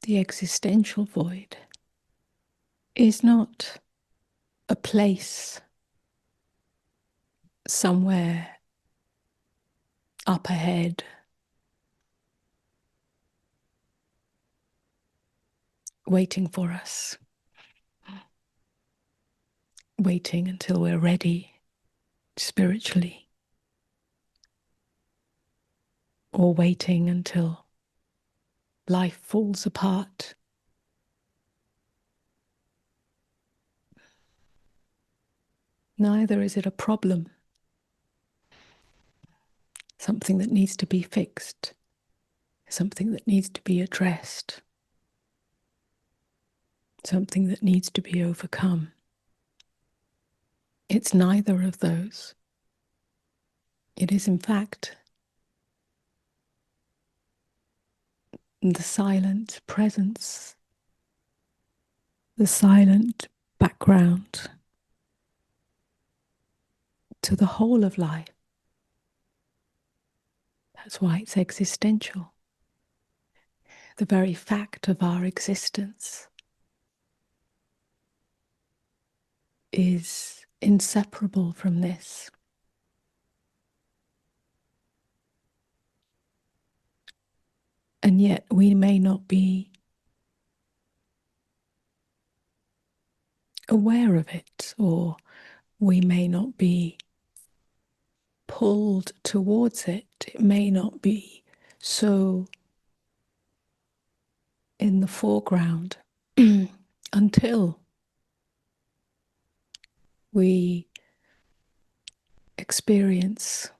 The existential void is not a place somewhere up ahead, waiting for us, waiting until we're ready spiritually, or waiting until life falls apart. Neither is it a problem, something that needs to be fixed, something that needs to be addressed, something that needs to be overcome. It's neither of those. It is, in fact, the silent presence, the silent background to the whole of life. That's why it's existential. The very fact of our existence is inseparable from this. And yet we may not be aware of it, or we may not be pulled towards it. It may not be so in the foreground until we experience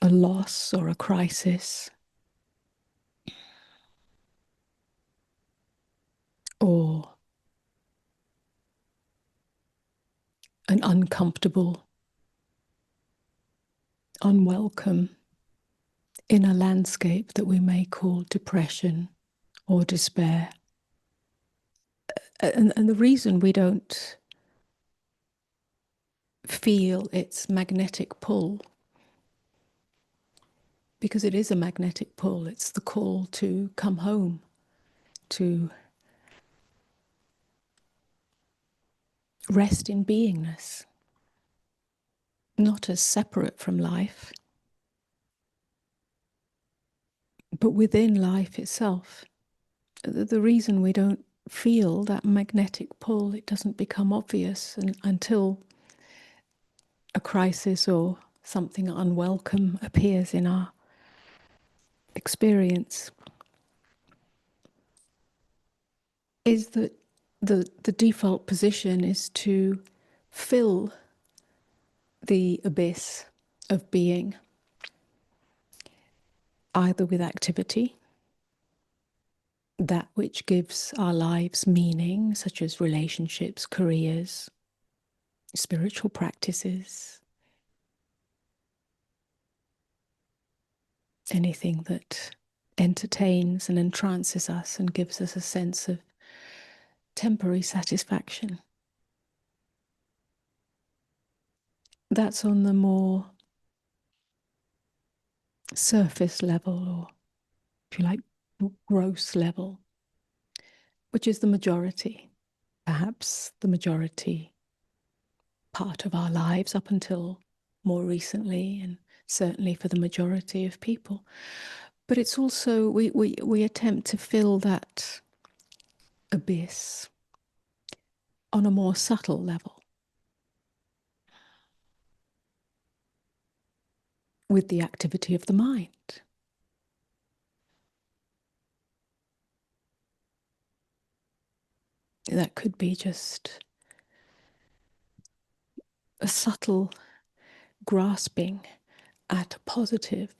a loss or a crisis, or an uncomfortable, unwelcome inner landscape that we may call depression or despair. And the reason we don't feel its magnetic pull, because it is a magnetic pull, it's the call to come home, to rest in beingness, not as separate from life, but within life itself. The reason we don't feel that magnetic pull, it doesn't become obvious until a crisis or something unwelcome appears in our experience, is that the default position is to fill the abyss of being either with activity, that which gives our lives meaning, such as relationships, careers, spiritual practices, anything that entertains and entrances us and gives us a sense of temporary satisfaction. That's on the more surface level, or if you like, gross level, which is the majority, perhaps the majority part of our lives up until more recently, and certainly for the majority of people. But it's also, we attempt to fill that abyss on a more subtle level, with the activity of the mind. That could be just a subtle grasping at a positive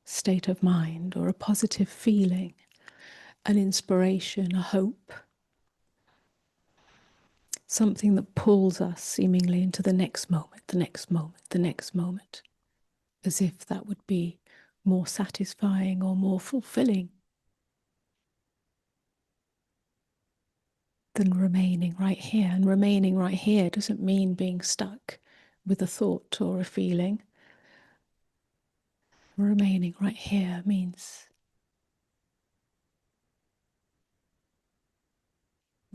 state of mind, or a positive feeling, an inspiration, a hope, something that pulls us seemingly into the next moment, the next moment, the next moment, as if that would be more satisfying or more fulfilling than remaining right here. And remaining right here doesn't mean being stuck with a thought or a feeling. Remaining right here means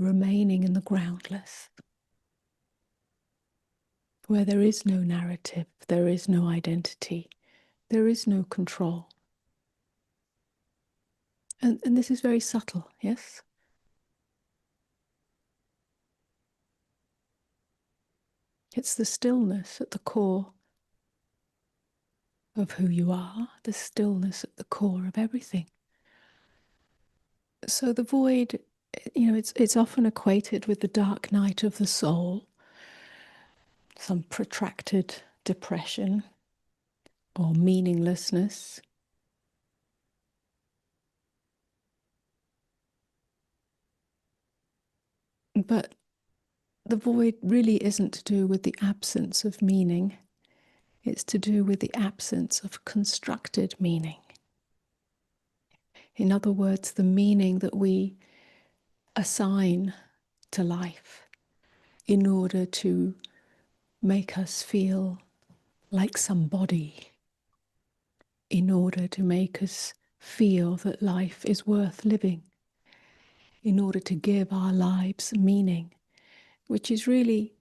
remaining in the groundless, where there is no narrative, there is no identity, there is no control. And this is very subtle, yes? It's the stillness at the core of who you are, the stillness at the core of everything. So the void, it's often equated with the dark night of the soul, some protracted depression or meaninglessness. But the void really isn't to do with the absence of meaning. It's to do with the absence of constructed meaning. In other words, the meaning that we assign to life in order to make us feel like somebody, in order to make us feel that life is worth living, in order to give our lives meaning, which is really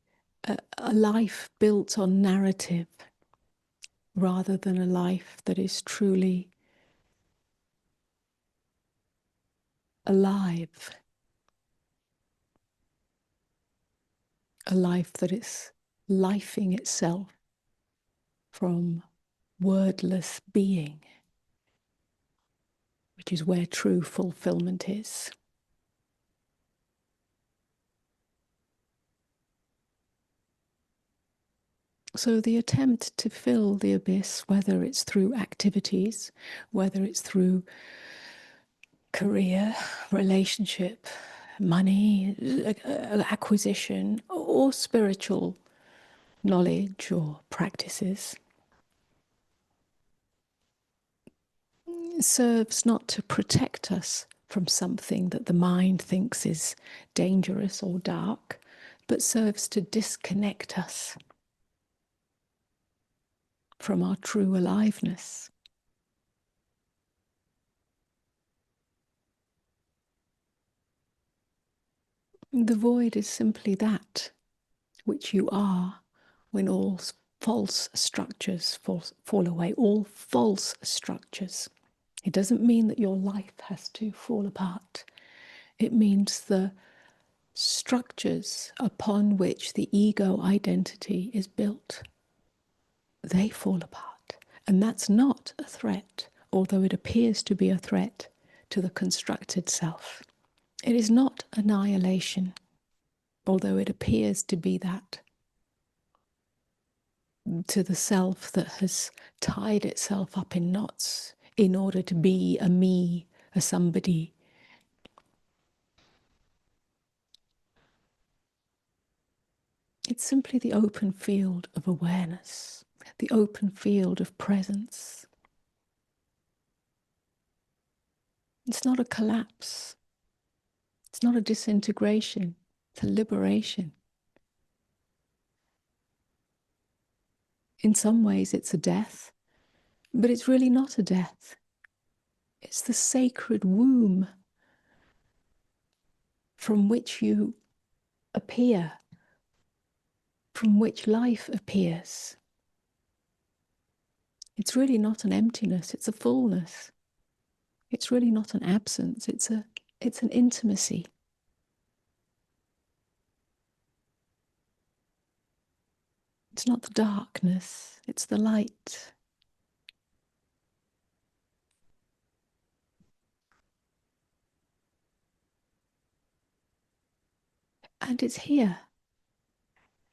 a life built on narrative rather than a life that is truly alive, a life that is lifing itself from wordless being, which is where true fulfillment is. So the attempt to fill the abyss, whether it's through activities, whether it's through career, relationship, money, acquisition, or spiritual knowledge or practices, serves not to protect us from something that the mind thinks is dangerous or dark, but serves to disconnect us from our true aliveness. The void is simply that which you are when all false structures fall away, all false structures. It doesn't mean that your life has to fall apart. It means the structures upon which the ego identity is built, they fall apart. And that's not a threat, although it appears to be a threat to the constructed self. It is not annihilation, although it appears to be that to the self that has tied itself up in knots in order to be a me, a somebody. It's simply the open field of awareness, the open field of presence. It's not a collapse. It's not a disintegration. It's a liberation. In some ways, it's a death, but it's really not a death. It's the sacred womb from which you appear, from which life appears. It's really not an emptiness, it's a fullness. It's really not an absence, it's an intimacy. It's not the darkness, it's the light. And it's here.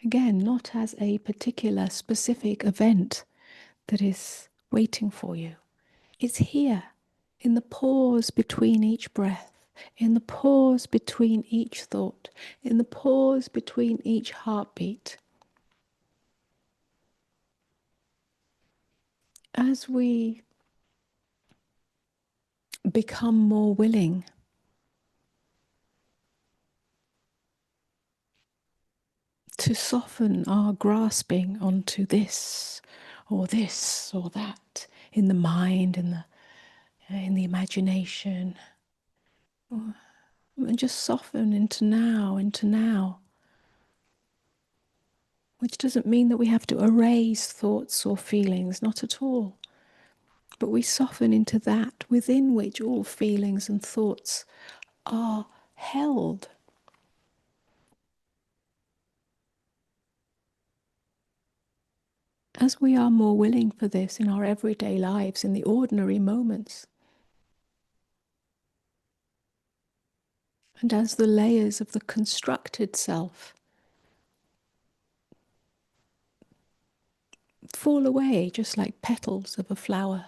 Again, not as a particular specific event that is waiting for you. It's here, in the pause between each breath, in the pause between each thought, in the pause between each heartbeat. As we become more willing to soften our grasping onto this or that in the mind, in the imagination, And just soften into now, which doesn't mean that we have to erase thoughts or feelings, not at all. But we soften into that within which all feelings and thoughts are held. As we are more willing for this in our everyday lives, in the ordinary moments, and as the layers of the constructed self fall away just like petals of a flower,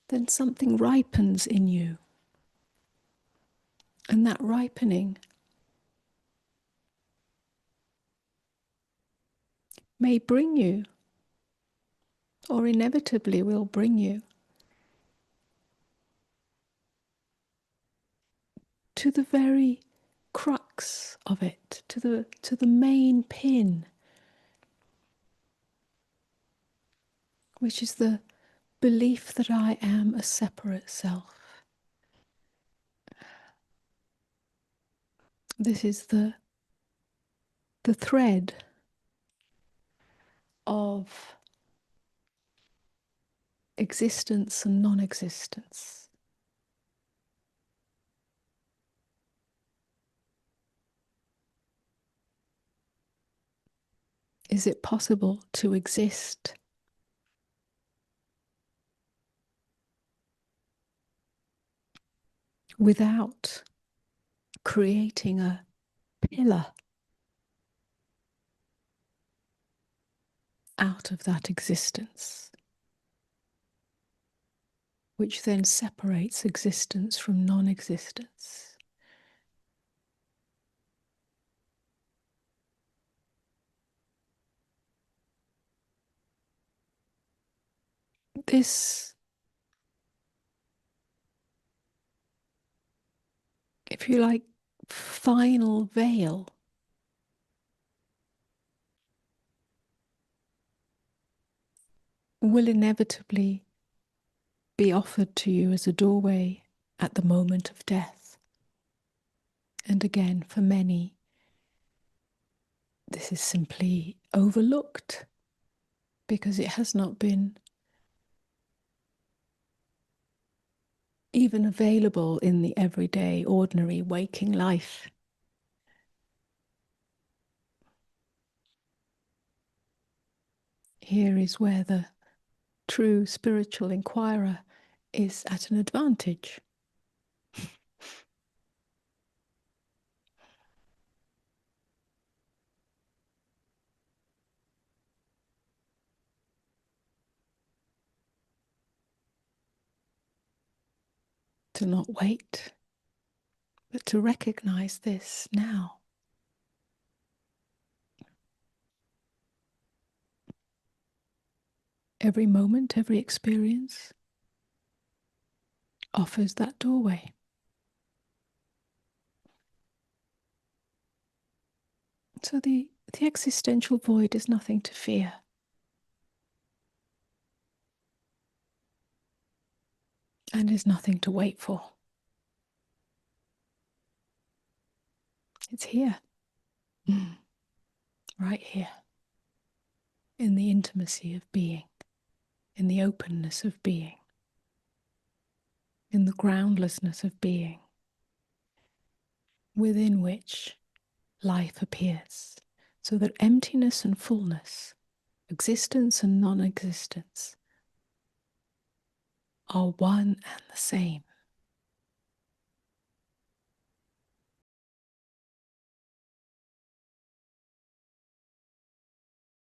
then something ripens in you. And that ripening may bring you, or inevitably will bring you, to the very crux of it, to the main pin, which is the belief that I am a separate self. This is the thread of existence and non-existence. Is it possible to exist without creating a pillar out of that existence, which then separates existence from non-existence? This, if you like, final veil will inevitably be offered to you as a doorway at the moment of death. And again, for many, this is simply overlooked because it has not been even available in the everyday, ordinary, waking life. Here is where the true spiritual inquirer is at an advantage. To not wait, but to recognize this now. Every moment, every experience offers that doorway. So the existential void is nothing to fear. And is nothing to wait for. It's here. Right here. In the intimacy of being. In the openness of being. In the groundlessness of being. Within which life appears. So that emptiness and fullness, existence and non-existence, are one and the same.